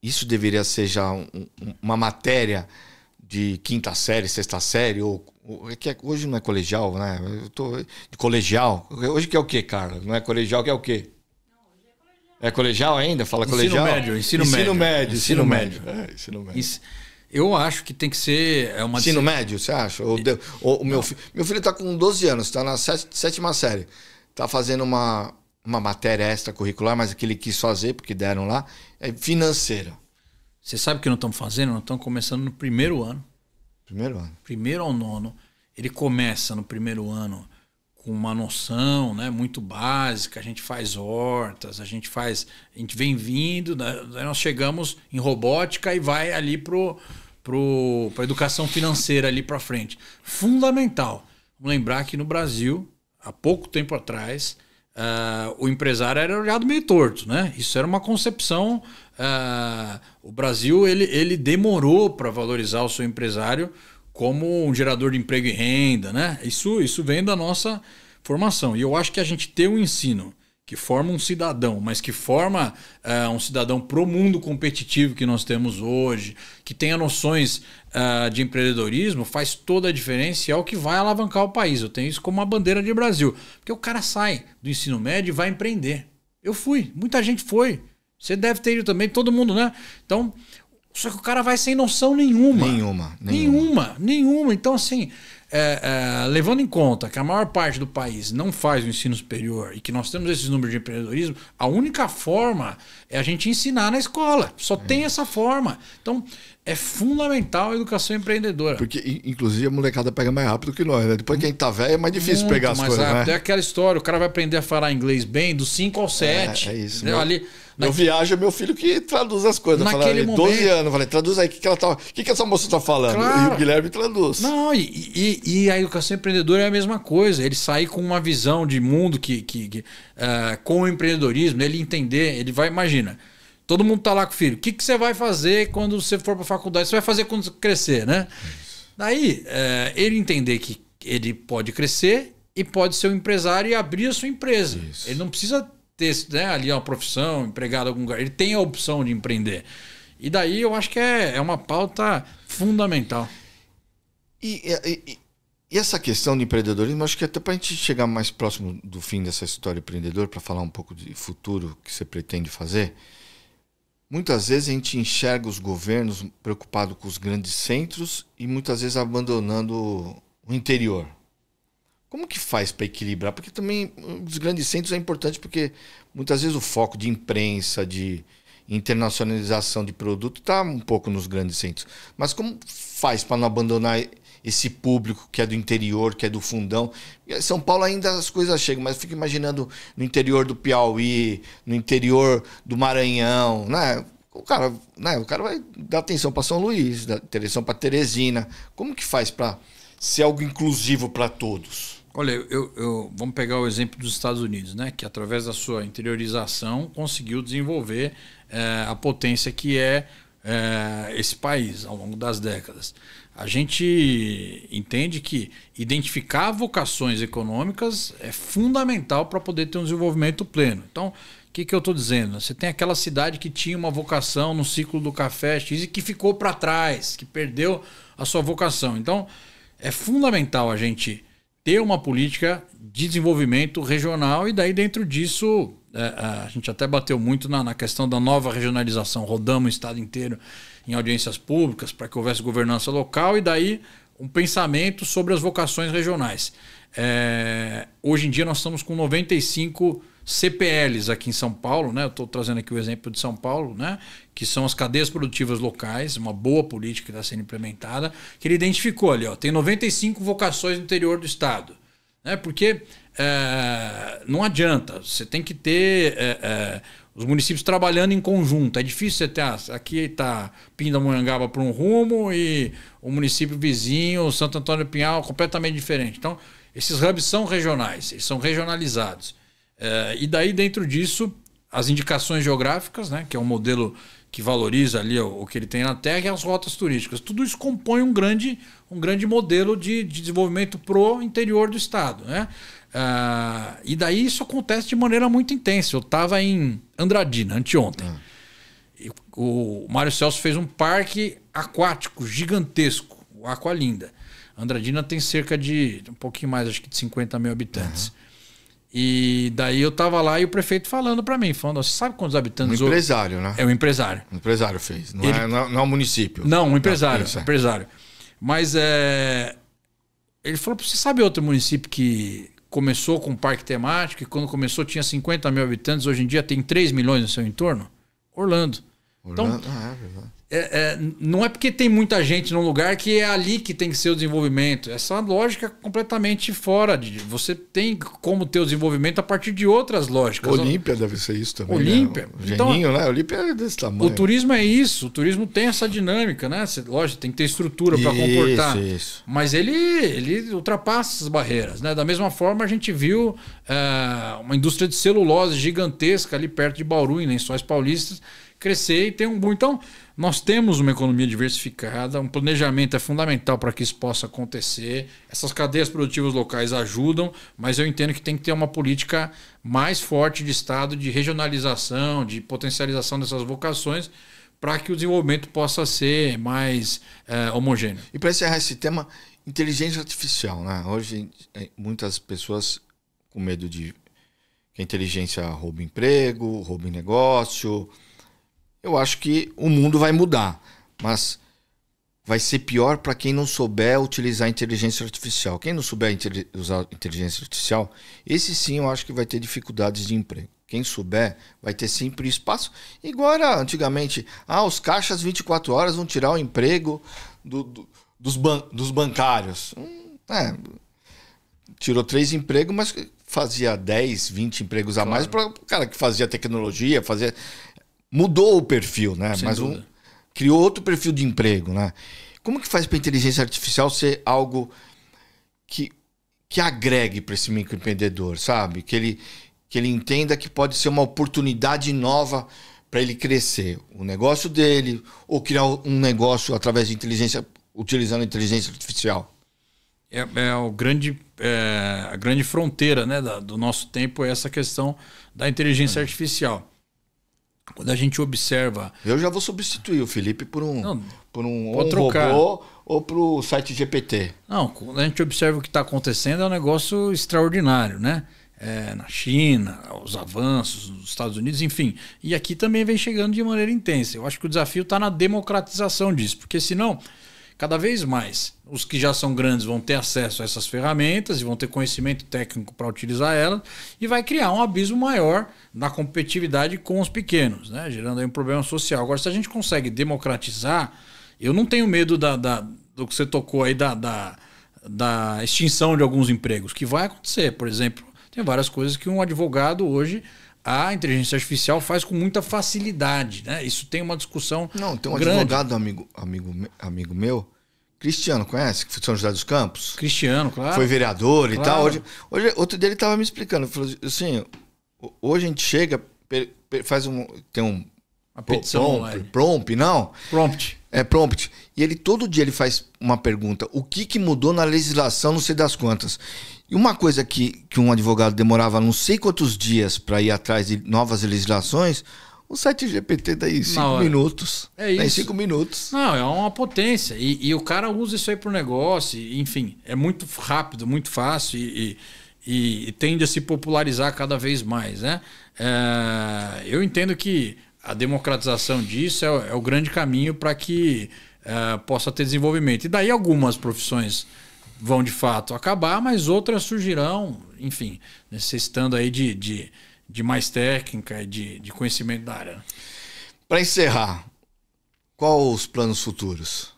isso deveria ser já uma matéria de quinta série, sexta série, hoje não é colegial, né? Eu tô de colegial. Hoje que é o quê, cara? Não é colegial, que é o quê? É colegial ainda? Fala colegial? Ensino médio. Ensino médio. Eu acho que tem que ser... Ensino médio, você acha? O meu filho está com 12 anos, está na sétima série. Está fazendo uma matéria extracurricular, mas que ele quis fazer, porque deram lá, é financeira. Você sabe o que nós estamos fazendo? Nós estamos começando no primeiro ano. Primeiro ano? Primeiro ao nono. Ele começa no primeiro ano com uma noção, né, muito básica. A gente faz hortas, a gente vem vindo, daí nós chegamos em robótica e vai ali para a educação financeira ali para frente. Fundamental. Vamos lembrar que no Brasil, há pouco tempo atrás, o empresário era olhado meio torto, né? Isso era uma concepção. O Brasil ele demorou para valorizar o seu empresário como um gerador de emprego e renda, né? Isso vem da nossa formação. E eu acho que a gente ter um ensino que forma um cidadão, mas que forma um cidadão pro mundo competitivo que nós temos hoje, que tenha noções de empreendedorismo, faz toda a diferença e é o que vai alavancar o país. Eu tenho isso como uma bandeira de Brasil. Porque o cara sai do ensino médio e vai empreender. Eu fui, muita gente foi. Você deve ter ido também, todo mundo, né? Então, só que o cara vai sem noção nenhuma. Nenhuma. Então, assim, levando em conta que a maior parte do país não faz o ensino superior e que nós temos esses números de empreendedorismo, a única forma é a gente ensinar na escola. Só tem essa forma. Então, é fundamental a educação empreendedora. Porque, inclusive, a molecada pega mais rápido que nós, né? Depois que a gente tá velho, é mais difícil pegar as coisas, né? É aquela história, o cara vai aprender a falar inglês bem do 5 ao 7. É isso. Eu viajo, é meu filho que traduz as coisas. Naquele momento, 12 anos, eu falei, traduz aí, o que essa moça tá falando? Claro. E o Guilherme traduz. Não, e a educação empreendedora é a mesma coisa. Ele sair com uma visão de mundo com o empreendedorismo, ele entender, ele vai, imagina, todo mundo tá lá com o filho. O que você vai fazer quando você for para a faculdade? Você vai fazer quando crescer, né? Isso. Daí, ele entender que ele pode crescer e pode ser um empresário e abrir a sua empresa. Isso. Ele não precisa ter, né, ali uma profissão, empregado em algum lugar. Ele tem a opção de empreender. E daí eu acho que é uma pauta fundamental. E essa questão de empreendedorismo, acho que até para a gente chegar mais próximo do fim dessa história empreendedora, para falar um pouco de futuro que você pretende fazer, muitas vezes a gente enxerga os governos preocupados com os grandes centros e muitas vezes abandonando o interior. Como que faz para equilibrar? Porque também os grandes centros é importante porque muitas vezes o foco de imprensa, de internacionalização de produto está um pouco nos grandes centros. Mas como faz para não abandonar esse público que é do interior, que é do fundão? Em São Paulo ainda as coisas chegam, mas eu fico imaginando no interior do Piauí, no interior do Maranhão, né? O cara vai dar atenção para São Luís, dar atenção para Teresina. Como que faz para ser algo inclusivo para todos? Olha, vamos pegar o exemplo dos Estados Unidos, né? Que através da sua interiorização conseguiu desenvolver a potência que é esse país ao longo das décadas. A gente entende que identificar vocações econômicas é fundamental para poder ter um desenvolvimento pleno. Então, o que eu estou dizendo? Você tem aquela cidade que tinha uma vocação no ciclo do café X e que ficou para trás, que perdeu a sua vocação. Então, é fundamental a gente ter uma política de desenvolvimento regional e daí dentro disso a gente até bateu muito na questão da nova regionalização. Rodamos o estado inteiro em audiências públicas para que houvesse governança local e daí um pensamento sobre as vocações regionais. Hoje em dia nós estamos com 95 CPLs aqui em São Paulo, né? Eu estou trazendo aqui o exemplo de São Paulo, né? Que são as cadeias produtivas locais, uma boa política que está sendo implementada, que ele identificou ali, ó, tem 95 vocações no interior do estado, né? Porque não adianta, você tem que ter os municípios trabalhando em conjunto. É difícil você ter, aqui está Pindamonhangaba para um rumo e o município vizinho, Santo Antônio do Pinhal, completamente diferente. Então, esses hubs são regionais, eles são regionalizados. E daí, dentro disso, as indicações geográficas, né, que é um modelo que valoriza ali o que ele tem na terra, e as rotas turísticas. Tudo isso compõe um grande modelo de desenvolvimento pro interior do estado, né? E daí isso acontece de maneira muito intensa. Eu estava em Andradina, anteontem. O Mário Celso fez um parque aquático gigantesco o Aqualinda. Andradina tem cerca de um pouquinho mais, acho que de 50 mil habitantes. E daí eu tava lá e o prefeito falando para mim, falando, você sabe quantos habitantes... Um empresário, né? É um empresário. Um empresário fez, não é o município. Não, um empresário. Empresário. Mas ele falou, você sabe outro município que começou com um parque temático e quando começou tinha 50 mil habitantes, hoje em dia tem 3 milhões no seu entorno? Orlando. Então, é verdade. Não é porque tem muita gente num lugar que é ali que tem que ser o desenvolvimento. Essa lógica é completamente fora. Você tem como ter o desenvolvimento a partir de outras lógicas. Olímpia deve ser isso também. Olímpia. Né? Geninho, né? Olímpia é desse tamanho. O turismo é isso. O turismo tem essa dinâmica, né? Lógico, tem que ter estrutura para comportar. Isso. Mas ele ultrapassa essas barreiras, né? Da mesma forma, a gente viu uma indústria de celulose gigantesca ali perto de Bauru, em Lençóis Paulistas, crescer e ter um boom. Então, nós temos uma economia diversificada, um planejamento é fundamental para que isso possa acontecer. Essas cadeias produtivas locais ajudam, mas eu entendo que tem que ter uma política mais forte de Estado, de regionalização, de potencialização dessas vocações, para que o desenvolvimento possa ser mais homogêneo. E para encerrar esse tema, inteligência artificial, né? Hoje, muitas pessoas com medo de que a inteligência roube emprego, roube negócio. Eu acho que o mundo vai mudar, mas vai ser pior para quem não souber utilizar a inteligência artificial. Quem não souber usar a inteligência artificial, esse sim eu acho que vai ter dificuldades de emprego. Quem souber vai ter sempre espaço. Igual era antigamente, os caixas 24 horas vão tirar o emprego dos bancários. Tirou 3 empregos, mas fazia 10, 20 empregos a mais para o cara que fazia tecnologia, mudou o perfil, né? Sem dúvida. Criou outro perfil de emprego, né? Como que faz para a inteligência artificial ser algo que agregue para esse microempreendedor, sabe? Que ele entenda que pode ser uma oportunidade nova para ele crescer o negócio dele ou criar um negócio através de utilizando a inteligência artificial. A grande fronteira, né, do nosso tempo é essa questão da inteligência artificial. Quando a gente observa... Eu já vou substituir o Felipe por um trocar. Robô ou para o site GPT. Não, quando a gente observa o que está acontecendo é um negócio extraordinário, né? Na China, os avanços nos Estados Unidos, enfim. E aqui também vem chegando de maneira intensa. Eu acho que o desafio está na democratização disso, porque senão, cada vez mais, os que já são grandes vão ter acesso a essas ferramentas e vão ter conhecimento técnico para utilizar elas e vai criar um abismo maior na competitividade com os pequenos, né? Gerando aí um problema social. Agora, se a gente consegue democratizar, eu não tenho medo do que você tocou aí da extinção de alguns empregos, que vai acontecer. Por exemplo, tem várias coisas que um advogado hoje, a inteligência artificial faz com muita facilidade, né? Isso tem uma discussão Não, tem um grande. advogado amigo meu, Cristiano, conhece? Que foi de São José dos Campos. Cristiano, claro. Foi vereador claro. E tal. Hoje, outro dele estava me explicando. Falou assim, hoje a gente chega, faz tem um a petição prompt, não? Prompt. Prompt. E ele todo dia ele faz uma pergunta. O que mudou na legislação, não sei das quantas. E uma coisa que um advogado demorava não sei quantos dias para ir atrás de novas legislações, o site GPT dá em 5 minutos. É isso. Dá em 5 minutos. Não, é uma potência. E o cara usa isso aí para o negócio. Enfim, é muito rápido, muito fácil e tende a se popularizar cada vez mais, né? Eu entendo que a democratização disso é o grande caminho para que possa ter desenvolvimento. E daí algumas profissões vão de fato acabar, mas outras surgirão, enfim, necessitando aí de mais técnica e de conhecimento da área. Para encerrar, quais os planos futuros?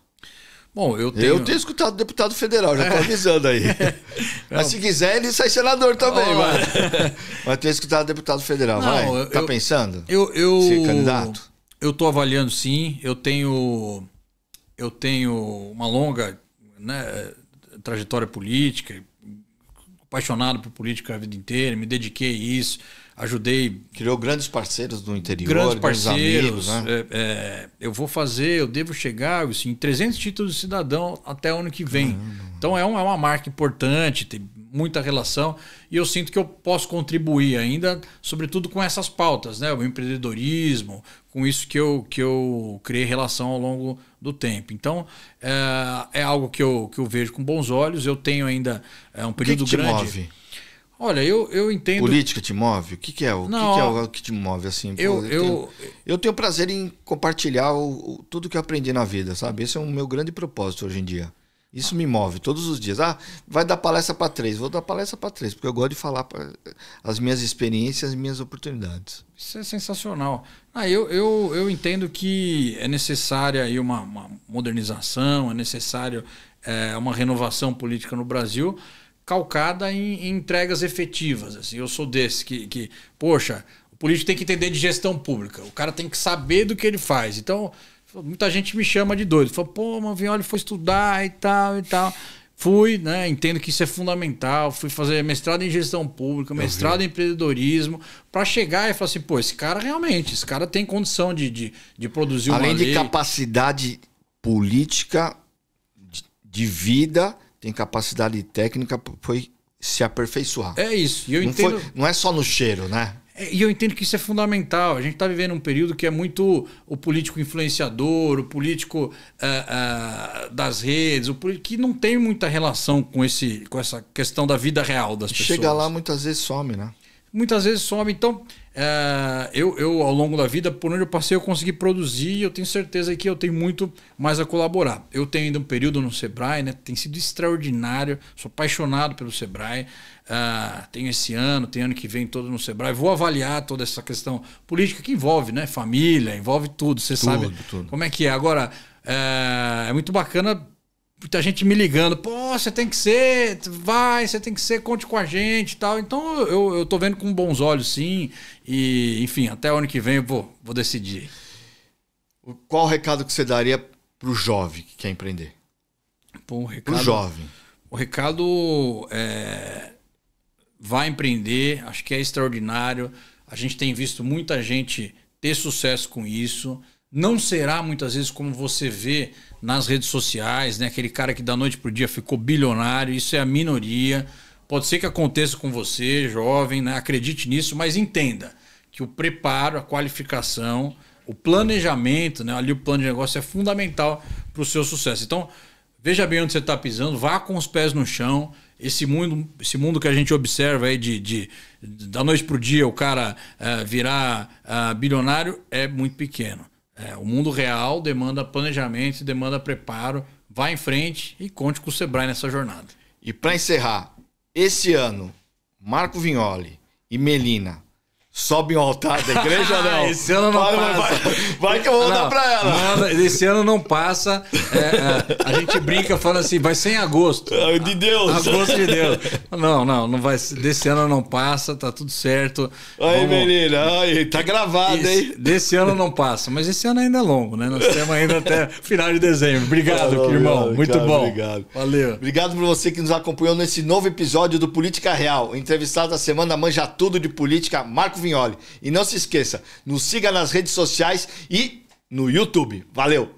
Bom, eu tenho escutado o deputado federal, já estou avisando aí. Mas se quiser, ele sai senador também. Mas tenho escutado o deputado federal. Não, tá pensando? Ser candidato? Eu estou avaliando, sim. Eu tenho uma longa, né, trajetória política, apaixonado por política a vida inteira, me dediquei a isso. Ajudei. Criou grandes parceiros no interior, grandes parceiros. Amigos, né? Eu devo chegar assim, em 300 títulos de cidadão até o ano que vem. Então é uma marca importante, tem um muita relação e eu sinto que eu posso contribuir ainda, sobretudo com essas pautas, né? O empreendedorismo, com isso que eu criei relação ao longo do tempo. Então, é algo que eu vejo com bons olhos. Eu tenho ainda um período grande. O que te move? Olha, eu entendo... Política te move? O que é o que te move, assim? Eu tenho prazer em compartilhar tudo que eu aprendi na vida, sabe? Esse é o meu grande propósito hoje em dia. Isso me move todos os dias. Vai dar palestra para 3. Vou dar palestra para 3, porque eu gosto de falar as minhas experiências, as minhas oportunidades. Isso é sensacional. Eu entendo que é necessária aí uma modernização, é necessário uma renovação política no Brasil, calcada em entregas efetivas. Assim, eu sou desse que, poxa, o político tem que entender de gestão pública. O cara tem que saber do que ele faz. Então, muita gente me chama de doido. Fala, pô, mas o Vignoli foi estudar e tal e tal. Fui, né? Entendo que isso é fundamental. Fui fazer mestrado em gestão pública, mestrado em empreendedorismo, para chegar e falar assim, pô, esse cara tem condição de produzir uma lei. Além de capacidade política, de vida, tem capacidade técnica, foi se aperfeiçoar. É isso. E eu entendo... não é só no cheiro, né? E eu entendo que isso é fundamental. A gente está vivendo um período que é muito o político influenciador, o político das redes, o político que não tem muita relação com essa questão da vida real das pessoas. Chega lá, muitas vezes some, né? Muitas vezes some. Então, eu ao longo da vida, por onde eu passei, eu consegui produzir e eu tenho certeza que eu tenho muito mais a colaborar. Eu tenho ainda um período no Sebrae, né? Tem sido extraordinário. Sou apaixonado pelo Sebrae. Tenho esse ano, tem ano que vem todo no Sebrae. Vou avaliar toda essa questão política que envolve, né? Família, envolve tudo. Você sabe como é que é. Agora, é muito bacana muita gente me ligando, pô, você tem que ser, você tem que ser, conte com a gente e tal. Então eu tô vendo com bons olhos, sim. E, enfim, até o ano que vem eu vou decidir. Qual o recado que você daria pro jovem que quer empreender? Pô, pro jovem. O recado vai empreender, acho que é extraordinário. A gente tem visto muita gente ter sucesso com isso. Não será muitas vezes como você vê nas redes sociais, né? Aquele cara que da noite pro dia ficou bilionário. Isso é a minoria. Pode ser que aconteça com você, jovem, né? Acredite nisso, mas entenda que o preparo, a qualificação, o planejamento, né? Ali o plano de negócio é fundamental para o seu sucesso. Então, veja bem onde você está pisando, vá com os pés no chão. Esse mundo que a gente observa aí da noite pro dia o cara virar bilionário é muito pequeno. O mundo real demanda planejamento, demanda preparo. Vá em frente e conte com o Sebrae nessa jornada. E para encerrar, esse ano, Marco Vignoli e Melina sobem ao altar da igreja ou não? Esse ano não passa. Vai que eu vou dar pra ela. Esse ano não passa. A gente brinca falando assim, vai ser em agosto. De Deus. Agosto de Deus. Não vai. Desse ano não passa, tá tudo certo. Aí, Melina, tá gravado, hein? Desse ano não passa, mas esse ano ainda é longo, né? Nós temos ainda até final de dezembro. Obrigado, irmão. Muito bom. Obrigado. Valeu. Obrigado por você que nos acompanhou nesse novo episódio do Política Real. O entrevistado da semana manja tudo de política, Marco Vignoli. E não se esqueça, nos siga nas redes sociais e no YouTube. Valeu!